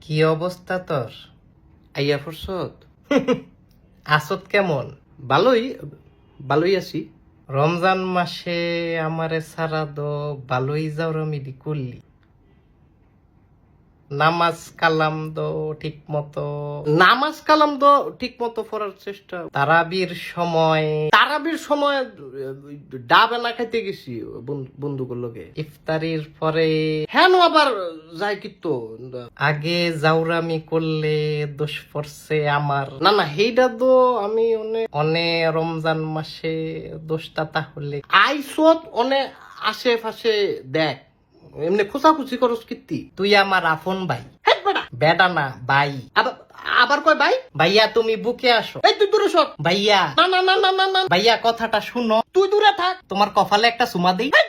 কি অবস্থা তোর? আইয়া ফুরসত? আসত কেমন? ভালোই ভালোই আছি। রমজান মাসে আমারে সারা দো ভালোই জাউরামিদি করলি। নামাজ কালাম দো ঠিক মতো, নামাজ কালাম তো ঠিক মতো পড়ার চেষ্টা। তারাবির সময়, তারাবির সময় ডাবে না খাইতে গেছি বন্ধুগুলোর লগে। ইফতারির পরে হ্যাঁ আবার যাই কিন্তু আগে জাউরামি করলে দোষ পড়ছে আমার। না হেইটা তো আমি অনে রমজান মাসে দোষটা তাহলে আইসত অনেক আশেপাশে দেখ এমনি খোঁচাখুচি করস কীর্তি। তুই আমার আপন ভাই। হ্যাঁ বেটা বেটা না ভাই। আবার আবার কয় ভাই। ভাইয়া তুমি বুকে আসো। এই তুই দূরে সর। ভাইয়া না না না না না না ভাইয়া কথাটা শুনো। তুই দূরে থাক। তোমার কপালে একটা চুমা দিই। এই